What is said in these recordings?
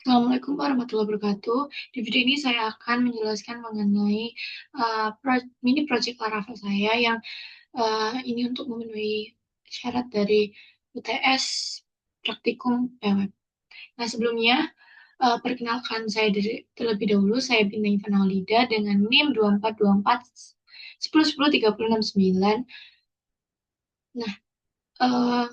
Assalamualaikum warahmatullahi wabarakatuh. Di video ini saya akan menjelaskan mengenai mini project Laravel saya yang ini untuk memenuhi syarat dari UTS Praktikum PWeb. Nah, sebelumnya perkenalkan saya terlebih dahulu. Saya Bintang Fanolida dengan NIM 2424 10 10 30 69. Nah, eh,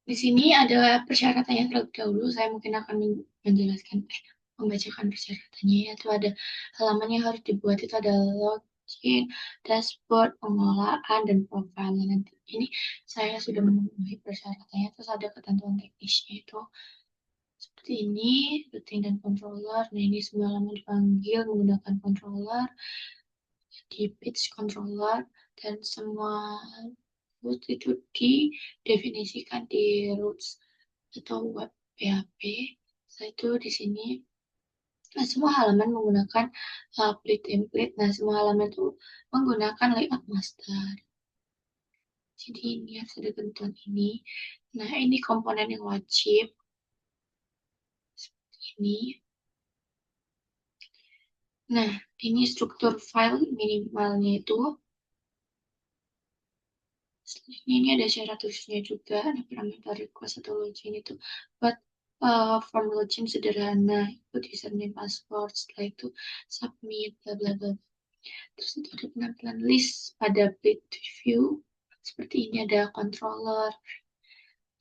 di sini ada persyaratannya terlebih dahulu. Saya mungkin akan menjelaskan, membacakan persyaratannya. Yaitu ada halaman yang harus dibuat itu ada login, dashboard, pengelolaan, dan profile. Nah, nanti ini saya sudah memenuhi persyaratannya. Terus ada ketentuan teknisnya itu seperti ini, routing dan controller. Nah, ini semua halaman dipanggil menggunakan controller, di pitch controller, dan semua root itu didefinisikan di roots atau web PHP. Setelah itu di sini semua halaman menggunakan template. Nah, semua halaman itu menggunakan layout master. Jadi ini harus ada ketentuan ini. Nah, ini komponen yang wajib seperti ini. Nah, ini struktur file minimalnya itu. Ini ada syarat khususnya juga. Nah, parameter request atau login itu buat form login sederhana, itu username, password, setelah itu submit, bla bla bla. Terus itu ada penampilan list pada page view. Seperti ini ada controller,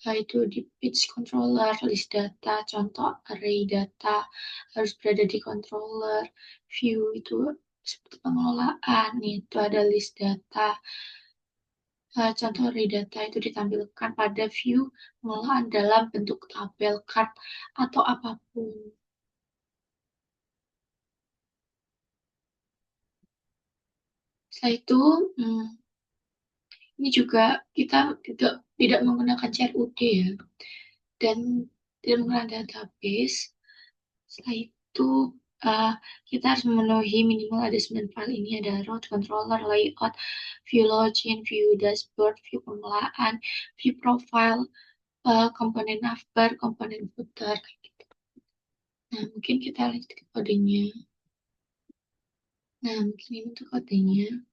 itu di page controller, list data, contoh array data harus berada di controller. View itu seperti pengelolaan, itu ada list data. Contoh array data itu ditampilkan pada view pengelolaan dalam bentuk tabel, chart, atau apapun. Setelah itu, ini juga kita tidak menggunakan CRUD ya, dan tidak menggunakan database. Setelah itu, uh, kita harus memenuhi minimal ada 9 file ini, ada root, controller, layout, view login, view dashboard, view pengelolaan, view profile, komponen navbar, komponen footer, kayak gitu. Nah, mungkin kita lihat ke kodenya. Nah, mungkin ini tuh kodenya.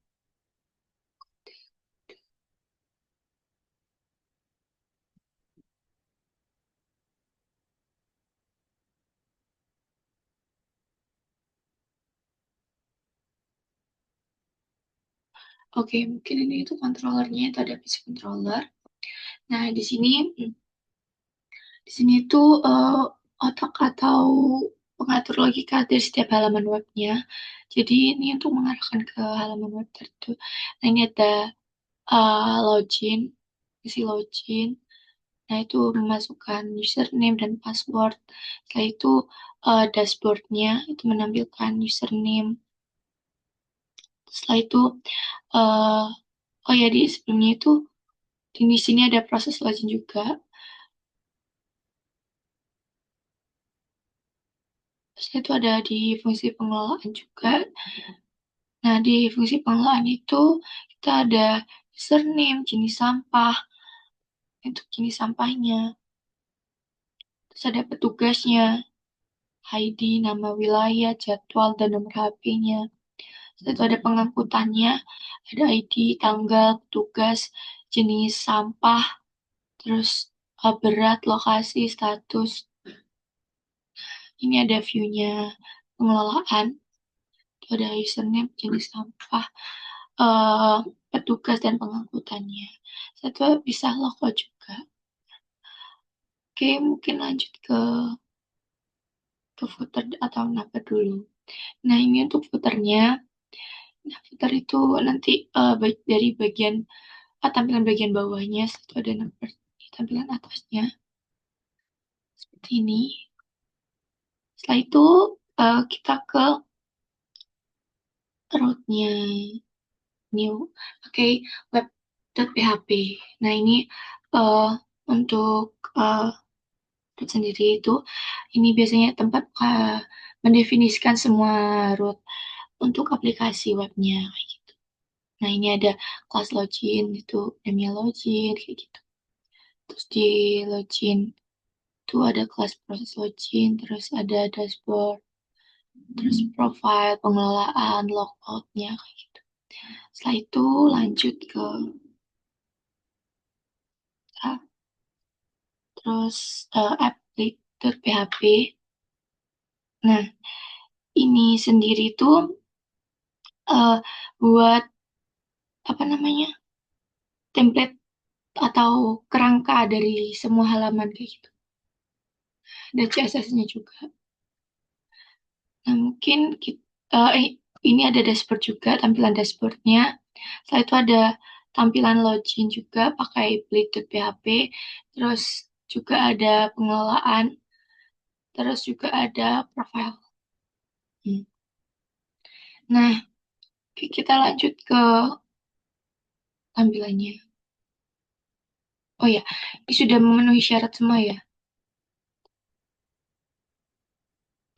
Oke, mungkin ini itu controllernya, itu ada PC controller. Nah, di sini tuh otak atau pengatur logika dari setiap halaman webnya. Jadi ini untuk mengarahkan ke halaman web tertentu. Nah, ini ada login, isi login. Nah, itu memasukkan username dan password. Setelah itu dashboardnya itu menampilkan username. Setelah itu, uh, oh ya, di sebelumnya itu di sini ada proses login juga. Setelah itu ada di fungsi pengelolaan juga. Nah, di fungsi pengelolaan itu kita ada username, jenis sampah, untuk jenis sampahnya. Terus ada petugasnya, ID, nama wilayah, jadwal, dan nomor HP-nya. Setelah itu ada pengangkutannya, ada ID, tanggal, petugas, jenis sampah, terus berat, lokasi, status. Ini ada view-nya pengelolaan. Itu ada username, jenis sampah, eh, petugas, dan pengangkutannya. Satu bisa logo juga. Oke, mungkin lanjut ke footer atau navbar dulu. Nah, ini untuk footernya. Nah, footer itu nanti dari bagian tampilan bagian bawahnya, itu ada navbar di tampilan atasnya. Seperti ini. Setelah itu kita ke root-nya new pakai web.php. Nah, ini uh, untuk root sendiri itu ini biasanya tempat mendefinisikan semua root untuk aplikasi webnya kayak gitu. Nah, ini ada kelas login itu namanya login kayak gitu. Terus di login Itu ada kelas proses login, terus ada dashboard, terus profile, pengelolaan, logoutnya kayak gitu. Setelah itu lanjut ke ah, terus applicator PHP. Nah, ini sendiri tuh eh, buat apa namanya template atau kerangka dari semua halaman kayak gitu. Ada CSS-nya juga. Nah, mungkin ini ada dashboard juga, tampilan dashboardnya. Setelah itu ada tampilan login juga pakai Blade.php. Terus juga ada pengelolaan. Terus juga ada profile. Hmm. Nah, kita lanjut ke tampilannya. Oh ya, ini sudah memenuhi syarat semua ya.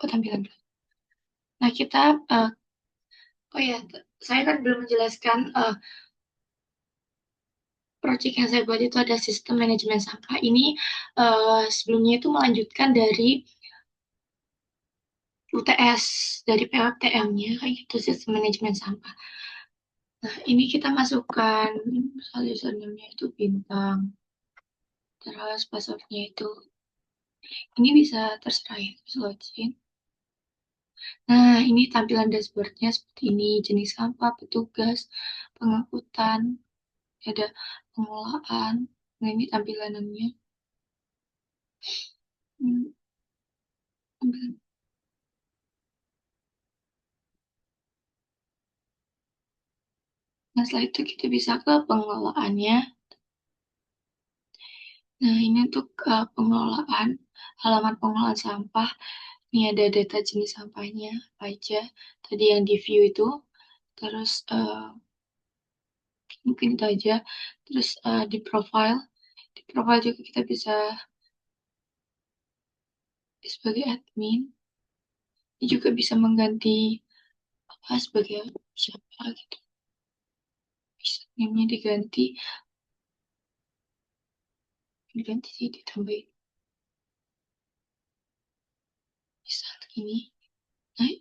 Oh, tampilan. Nah, kita, oh ya, saya kan belum menjelaskan project yang saya buat itu ada sistem manajemen sampah. Ini sebelumnya itu melanjutkan dari UTS, dari PLTM-nya, kayak gitu, sistem manajemen sampah. Nah, ini kita masukkan, misalnya username-nya itu bintang, terus password-nya itu, ini bisa terserah ya, terus login. Nah, ini tampilan dashboard-nya seperti ini, jenis sampah, petugas, pengangkutan, ada pengolahan. Nah, ini tampilannya. Hmm, Nah, setelah itu kita bisa ke pengelolaannya. Nah, ini untuk pengelolaan, halaman pengelolaan sampah. Ini ada data jenis sampahnya, apa aja. Tadi yang di view itu. Terus mungkin itu aja. Terus di profile. Di profile juga kita bisa sebagai admin. Ini juga bisa mengganti apa sebagai siapa gitu. Bisa name-nya diganti. Diganti sih, ditambahin. Bisa ini. Nah,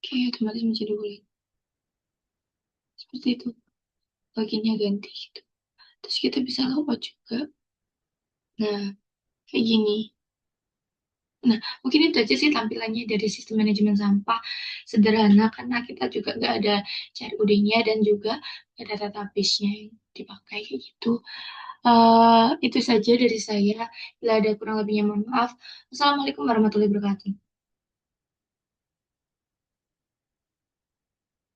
oke, otomatis menjadi boleh. Seperti itu. Loginnya ganti gitu. Terus kita bisa logout juga. Nah, kayak gini. Nah, mungkin itu aja sih tampilannya dari sistem manajemen sampah. Sederhana karena kita juga nggak ada CRUD-nya dan juga nggak ada database-nya yang dipakai kayak gitu. Itu saja dari saya. Bila ada kurang lebihnya mohon maaf. Wassalamualaikum warahmatullahi wabarakatuh.